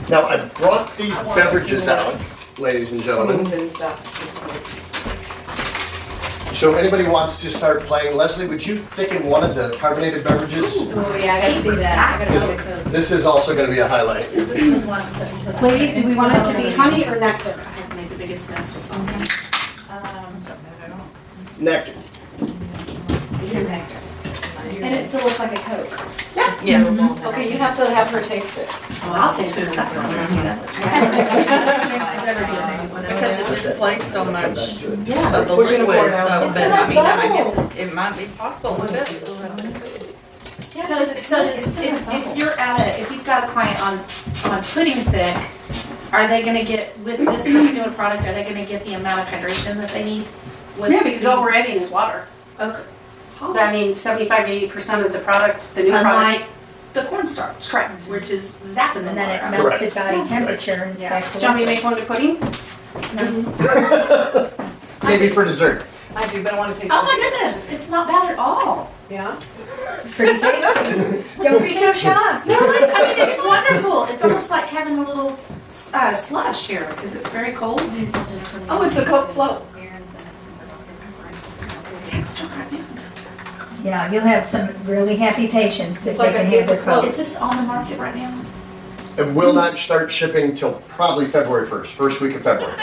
Now, I brought these beverages out, ladies and gentlemen. Spoons and stuff. So anybody wants to start playing, Leslie, would you thicken one of the carbonated beverages? Oh, yeah, I gotta see that. I gotta see the code. This is also going to be a highlight. Ladies, do we want it to be honey or nectar? I had made the biggest mess with something. Nectar. And it still looks like a Coke. Yeah. Okay, you have to have her taste it. Well, I'll taste it. That's what I'm Because it displays so much Yeah. of the We're gonna pour liquid, it out. so, It's but in I a mean, I bottle. guess it might be possible with it. If you've got a client on pudding thick, are they gonna get, with this particular product, are they gonna get the amount of hydration that they need? with Yeah, because all we're adding is water. Okay. I mean, 75 to 80% of the product, the new product. Unlike the cornstarch. Correct. Which is zapping the And then it water. melts Correct. at body temperature and it's Yeah. back Do to you want me to liquid. make one to pudding? Maybe for dessert. I do, but I want to taste Oh my this. goodness, it's not bad at all. Yeah? Pretty tasty. Don't be so shy. No, I mean, it's wonderful. It's almost like having a little slush here because it's very cold. Oh, it's a Coke float. Texture right now. Yeah, you'll have some really happy patients if It's they like can a- have it's a their close. Coke. Is this on the market right now? It will not start shipping till probably February 1st, first week of February.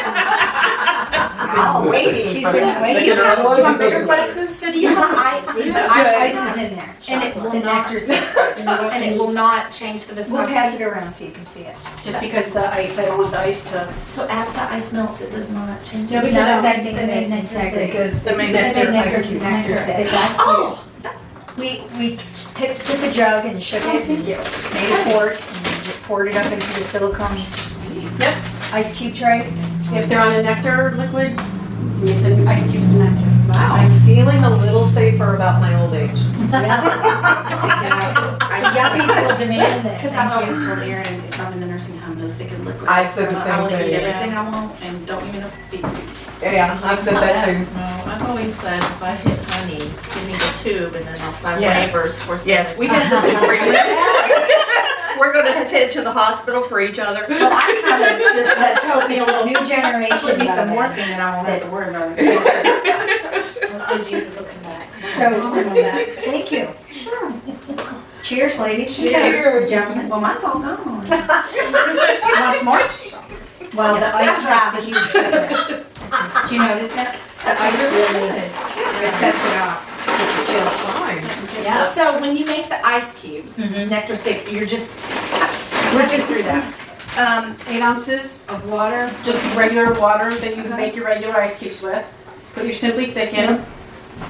Oh, waiting she's for been that. waiting. Take it or otherwise Do you it want bigger doesn't matter. glasses? So do you have This is ice? ice is in there. And it will The not, nectar thing. and it will not change the We'll pass viscosity? it around so you can see it. Just because the ice, I don't want the ice to. So as the ice melts, it does not change Yeah, it? It's we not can, affecting the integrity. Because The main The nectar nectar ice to cube. nectar fit. Oh, We took a jug and shook it and made a quart and just poured it up into the silicone Yep. ice cube trays. If they're on a nectar liquid, make the ice cubes to nectar. Wow, I'm feeling a little safer about my old age. Yuppies will demand because this. I've always told Erin, if I'm in the nursing home, no thickened liquids. I said the I same want to thing. eat everything I want and don't even feed me. Yeah, I've said that too. No, I've always said if I hit honey, give me the tube and then I'll sign Yes. waivers for. Yes, we had this agreement. We're gonna head to the hospital for each other. Well, I kind of just, Let's slip hope me a it's a little, new generation. slip me by some then. morphine and I won't have to worry about it. Hopefully Jesus will come back. So, I'll come back. thank you. Sure. Cheers, ladies. Cheers. Gentlemen. Well, mine's all gone. Want some more? Well, the ice makes a huge difference. Did you notice that? The ice really, it sets it off with the chill. Yeah. So when you make the ice cubes, Mhm. nectar thick, you're just, walk us through that. 8 ounces of water, just regular water that you can make your regular ice cubes with. Put your SimplyThick in,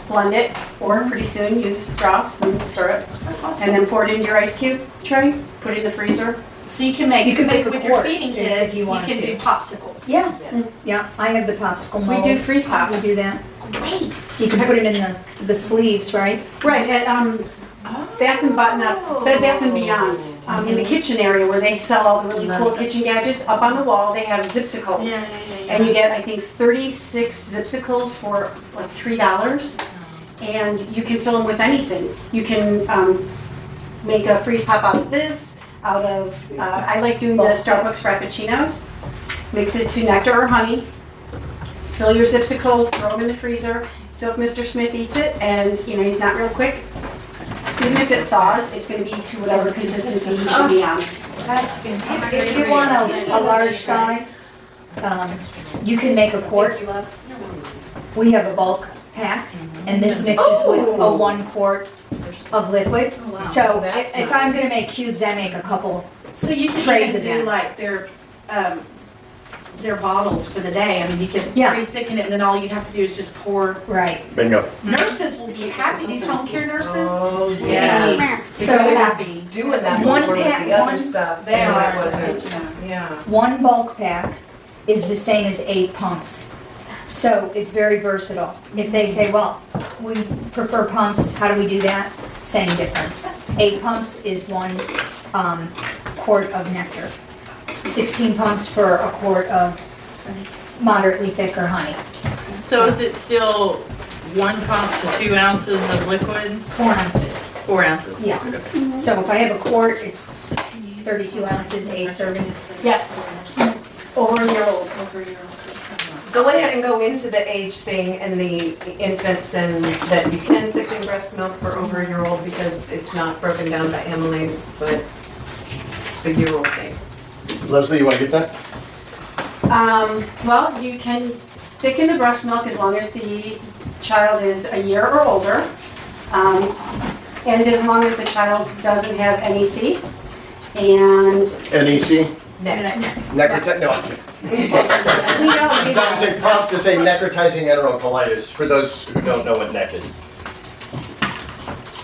blend it, or pretty soon use a straw, smooth, stir it, That's and awesome. then pour it into your ice cube tray, put it in the freezer. So you can make, You can make a with your quart feeding if kids, you you want can to. do popsicles. Yeah. Yes. Yeah, I have the popsicle We molds. do freeze pops. We do that. Great. You can put them in the sleeves, right? Right, at Bath and Button Up, Bed Bath and Beyond, in the kitchen area where they sell all the really cool kitchen gadgets, up on the wall, they have Zipsicles. And you get, I think, 36 Zipsicles for like $3. And you can fill them with anything. You can make a freeze pop out of this, out of, I like doing the Starbucks Frappuccinos. Mix it to nectar or honey. Fill your Zipsicles, throw them in the freezer. So if Mr. Smith eats it and, you know, he's not real quick, even if it thaws, it's gonna be to whatever consistency he should be on. That's fantastic. If you want a large size, you can make a quart. We have a bulk pack, and this mixes with a 1 quart of liquid. So if I'm gonna make cubes, I make a couple. So you can Trays even of do that. like their bottles for the day. I mean, you can Yeah. pre-thicken it and then all you'd have to do is just pour. Right. Bingo. Nurses will be happy, these home care nurses. Oh, Yes. So So happy happy. doing that One before with pack, the other one- stuff. They and are. it wasn't. Yeah. 1 bulk pack is the same as 8 pumps. So it's very versatile. If they say, well, we prefer pumps, how do we do that? Same difference. 8 pumps is 1 quart of nectar. 16 pumps for a quart of moderately thicker honey. So is it still 1 pump to 2 ounces of liquid? 4 ounces. 4 ounces? Yeah. So if I have a quart, it's 32 ounces, 8 servings. Yes, over a year old. Go ahead and go into the age thing and the infants and that you can thicken breast milk for over a year old because it's not broken down by amylase, but the year-old thing. Leslie, you wanna get that? Well, you can thicken the breast milk as long as the child is a year or older. And as long as the child doesn't have NEC. And NEC? Neck. No. We know, That was a prompt to say necrotizing enterocolitis, for those who don't know what neck is.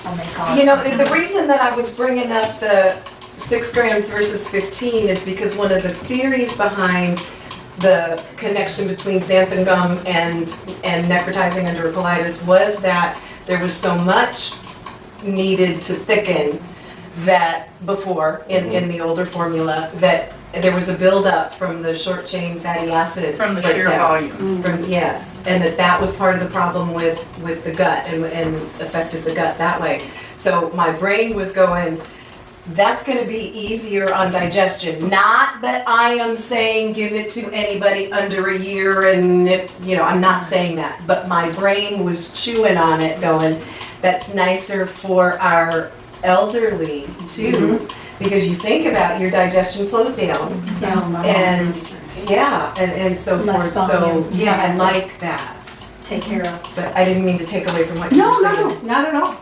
I'll make calls. You know, the reason that I was bringing up the 6 grams versus 15 is because one of the theories behind the connection between xanthan gum and necrotizing enterocolitis was that there was so much needed to thicken that before, in the older formula, that there was a buildup from the short chain fatty acid From the sheer breakdown. volume. Yes, and that was part of the problem with the gut and affected the gut that way. So my brain was going, that's gonna be easier on digestion. Not that I am saying give it to anybody under a year and I'm not saying that, but my brain was chewing on it going, that's nicer for our elderly too. Because you think about your digestion slows down and so Less forth, so volume. yeah, I like that. Take care of. But I didn't mean to take away from what you no, were saying. no, not at all.